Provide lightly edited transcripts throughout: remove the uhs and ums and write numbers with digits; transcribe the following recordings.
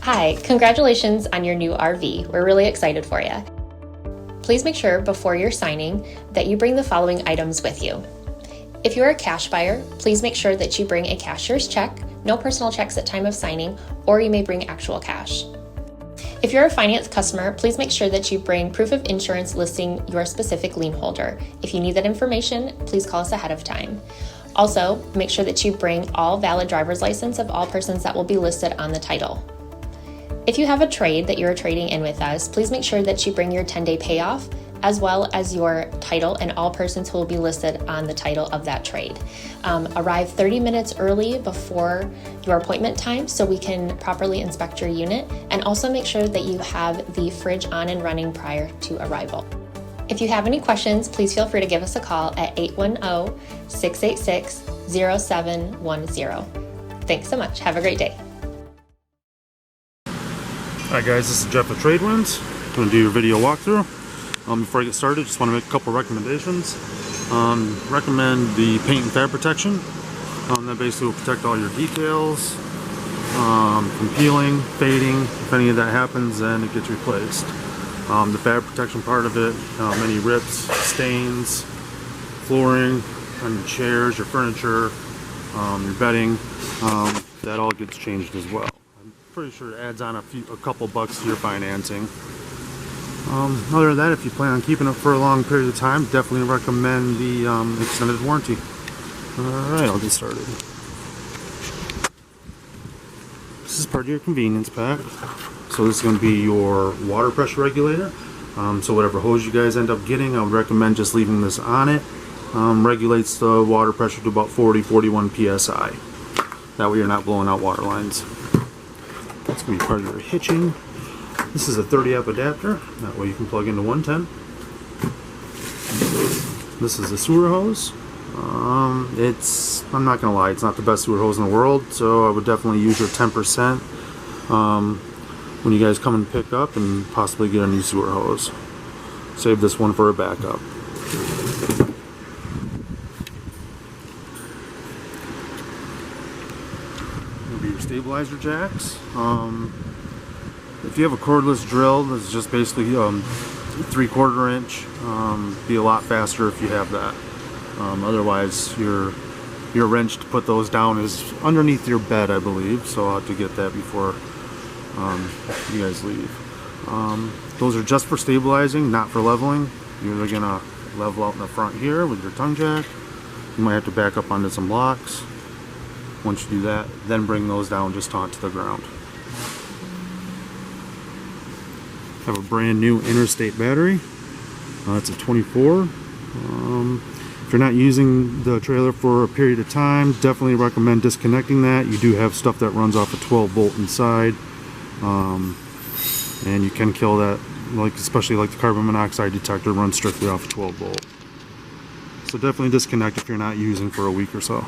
Hi, congratulations on your new RV. We're really excited for you. Please make sure before you're signing that you bring the following items with you. If you're a cash buyer, please make sure that you bring a cashier's check, no personal checks at time of signing, or you may bring actual cash. If you're a finance customer, please make sure that you bring proof of insurance listing your specific lien holder. If you need that information, please call us ahead of time. Also, make sure that you bring all valid driver's license of all persons that will be listed on the title. If you have a trade that you're trading in with us, please make sure that you bring your 10-day payoff as well as your title and all persons who will be listed on the title of that trade. Arrive 30 minutes early before your appointment time so we can properly inspect your unit, and also make sure that you have the fridge on and running prior to arrival. If you have any questions, please feel free to give us a call at 810-686-0710. Thanks so much. Have a great day. Hi guys, this is Jeff at TradeWinds. I'm going to do your video walkthrough. Before I get started, just want to make a couple recommendations. Recommend the paint and fab protection. That basically will protect all your details from peeling, fading. If any of that happens, then it gets replaced. The fab protection part of it, any rips, stains, flooring on your chairs, your furniture, your bedding, that all gets changed as well. I'm pretty sure it adds on a couple bucks to your financing. Other than that, if you plan on keeping it for a long period of time, definitely recommend the extended warranty. Alright, I'll get started. This is part of your convenience pack. So this is going to be your water pressure regulator. So whatever hose you guys end up getting, I would recommend just leaving this on it. Regulates the water pressure to about 40-41 psi. That way you're not blowing out water lines. That's going to be part of your hitching. This is a 30 amp adapter, that way you can plug into 110. This is a sewer hose. I'm not gonna lie, it's not the best sewer hose in the world, so I would definitely use your 10% when you guys come and pick up, and possibly get a new sewer hose. Save this one for a backup. It'll be your stabilizer jacks. If you have a cordless drill, that's just basically 3/4 inch. Be a lot faster if you have that. Otherwise, your wrench to put those down is underneath your bed, I believe. So I'll have to get that before you guys leave. Those are just for stabilizing, not for leveling. You're gonna level out in the front here with your tongue jack. You might have to back up onto some blocks. Once you do that, then bring those down just onto the ground. Have a brand new interstate battery. It's a 24. If you're not using the trailer for a period of time, definitely recommend disconnecting that. You do have stuff that runs off a 12 volt inside, and you can kill that, especially like the carbon monoxide detector runs strictly off a 12 volt. So definitely disconnect if you're not using for a week or so.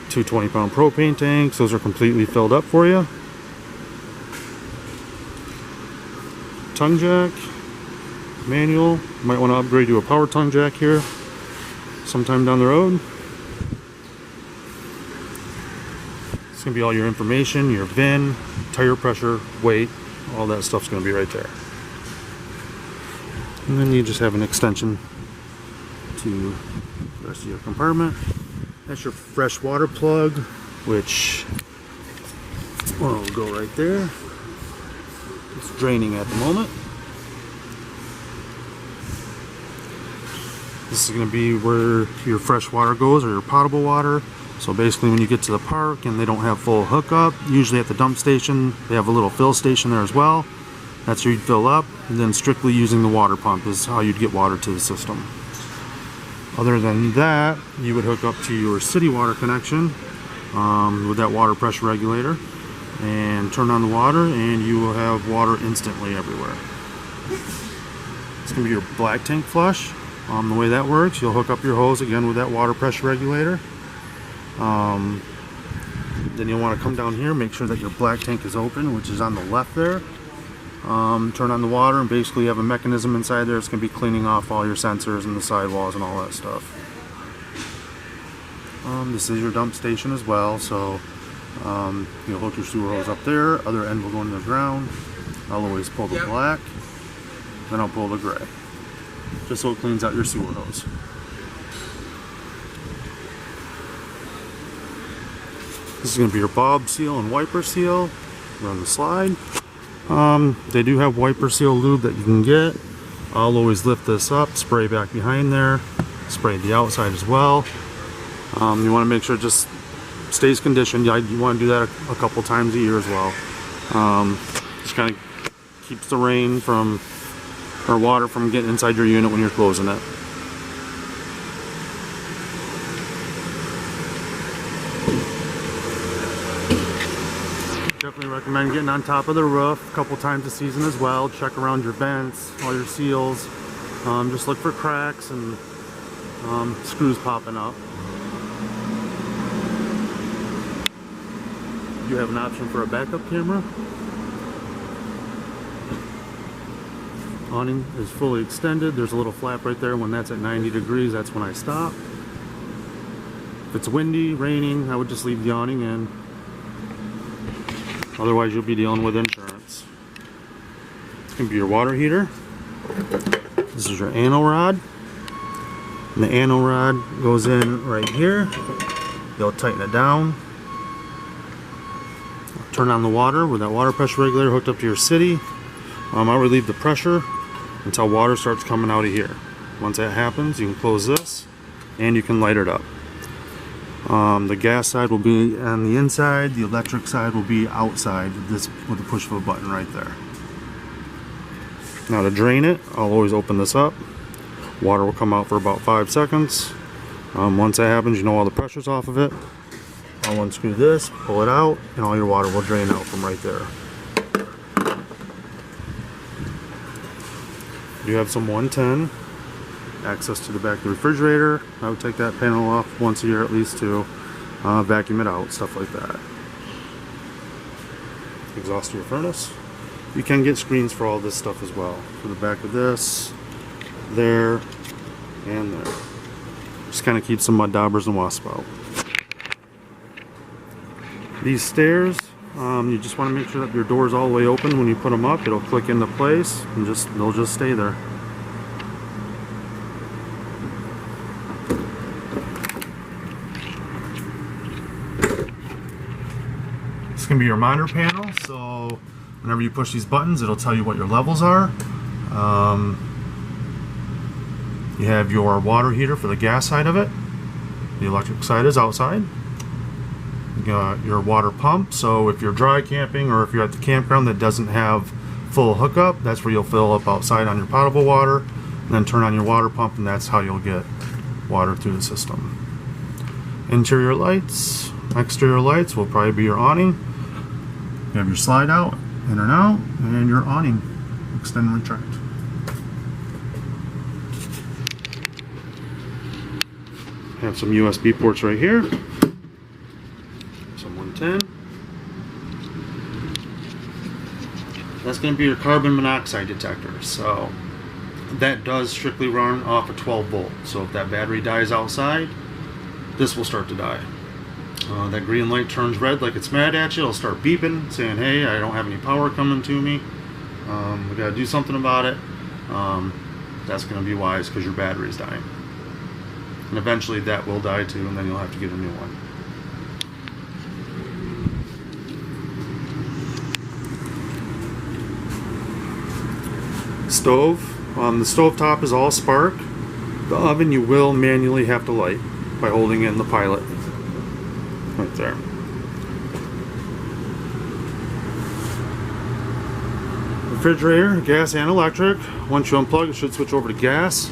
2 20-pound propane tanks, those are completely filled up for you. Tongue jack, manual. Might want to upgrade to a power tongue jack here sometime down the road. It's going to be all your information, your VIN, tire pressure, weight, all that stuff's going to be right there. And then you just have an extension to the rest of your compartment. That's your fresh water plug, which will go right there. It's draining at the moment. This is going to be where your fresh water goes, or your potable water. So basically when you get to the park and they don't have full hookup, usually at the dump station they have a little fill station there as well. That's where you'd fill up, and then strictly using the water pump is how you'd get water to the system. Other than that, you would hook up to your city water connection with that water pressure regulator, and turn on the water, and you will have water instantly everywhere. It's going to be your black tank flush. The way that works, you'll hook up your hose again with that water pressure regulator. Then you'll want to come down here, make sure that your black tank is open, which is on the left there. Turn on the water, and basically you have a mechanism inside there. It's going to be cleaning off all your sensors and the sidewalls and all that stuff. This is your dump station as well, so You'll hook your sewer hose up there, other end will go into the ground. I'll always pull the black, then I'll pull the gray, just so it cleans out your sewer hose. This is going to be your bob seal and wiper seal. Run the slide. They do have wiper seal lube that you can get. I'll always lift this up, spray back behind there, spray the outside as well. You want to make sure it just stays conditioned. You want to do that a couple times a year as well. Just kind of keeps the rain from, or water from getting inside your unit when you're closing it. Definitely recommend getting on top of the roof a couple times a season as well. Check around your vents, all your seals. Just look for cracks and screws popping up. You have an option for a backup camera. Awning is fully extended. There's a little flap right there. When that's at 90 degrees, that's when I stop. If it's windy, raining, I would just leave the awning in. Otherwise, you'll be dealing with insurance. It's going to be your water heater. This is your anno rod. And the anno rod goes in right here. You'll tighten it down. Turn on the water with that water pressure regulator hooked up to your city. I'll relieve the pressure until water starts coming out of here. Once that happens, you can close this and you can light it up. The gas side will be on the inside, the electric side will be outside this with the push of a button right there. Now to drain it, I'll always open this up. Water will come out for about 5 seconds. Once that happens, you know all the pressure's off of it. I'll unscrew this, pull it out, and all your water will drain out from right there. You have some 110 access to the back of the refrigerator. I would take that panel off once a year at least to vacuum it out, stuff like that. Exhaust your furnace. You can get screens for all this stuff as well. For the back of this, there, and there. Just kind of keep some mud daubers and wasp out. These stairs, you just want to make sure that your door is all the way open when you put them up. It'll click into place and they'll just stay there. This can be your monitor panel, so whenever you push these buttons, it'll tell you what your levels are. You have your water heater for the gas side of it. The electric side is outside. You got your water pump, so if you're dry camping or if you're at the campground that doesn't have full hookup, that's where you'll fill up outside on your potable water and then turn on your water pump, and that's how you'll get water through the system. Interior lights, exterior lights will probably be your awning. You have your slide out, in and out, and your awning, extend and retract. Have some USB ports right here. Some 110. That's going to be your carbon monoxide detector. So that does strictly run off a 12 volt. So if that battery dies outside, this will start to die. That green light turns red like it's mad at you. It'll start beeping, saying, hey, I don't have any power coming to me. We got to do something about it. That's going to be wise because your battery is dying. And eventually that will die too, and then you'll have to get a new one. Stove. The stove top is all spark. The oven you will manually have to light by holding in the pilot. Right there. Refrigerator, gas and electric. Once you unplug, it should switch over to gas.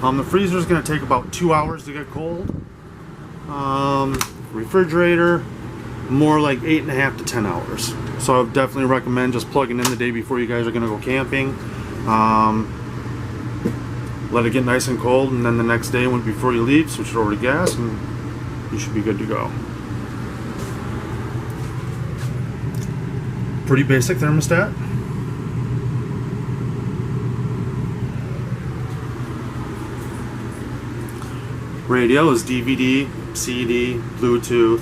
The freezer is going to take about 2 hours to get cold. Refrigerator, more like 8.5 to 10 hours. So I would definitely recommend just plugging in the day before you guys are going to go camping. Let it get nice and cold, and then the next day before you leave, switch it over to gas, and you should be good to go. Pretty basic thermostat. Radio is DVD, CD, Bluetooth,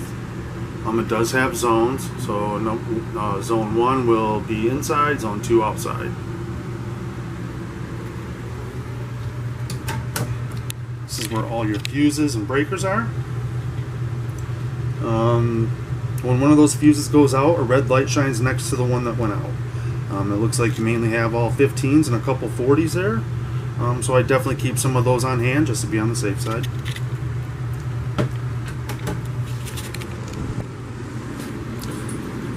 It does have zones, so no, zone 1 will be inside, zone 2 outside. This is where all your fuses and breakers are. When one of those fuses goes out, a red light shines next to the one that went out. It looks like you mainly have all 15s and a couple 40s there. So I definitely keep some of those on hand just to be on the safe side.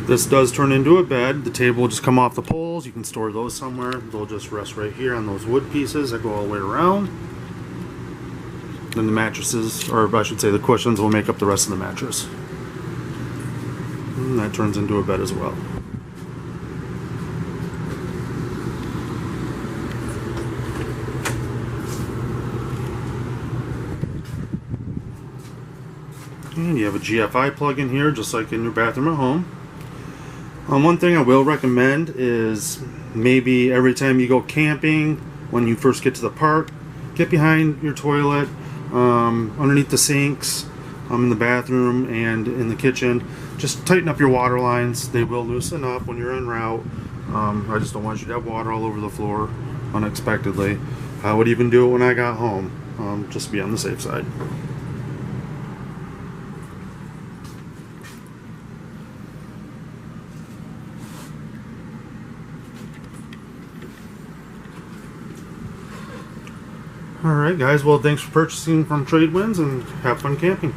This does turn into a bed. The table will just come off the poles. You can store those somewhere. They'll just rest right here on those wood pieces that go all the way around. Then the mattresses, or I should say the cushions, will make up the rest of the mattress. And that turns into a bed as well. And you have a GFI plug in here, just like in your bathroom at home. One thing I will recommend is maybe every time you go camping, when you first get to the park, get behind your toilet, underneath the sinks, in the bathroom and in the kitchen. Just tighten up your water lines. They will loosen up when you're en route. I just don't want you to have water all over the floor unexpectedly. I would even do it when I got home, just to be on the safe side. Alright guys, well thanks for purchasing from TradeWinds and have fun camping.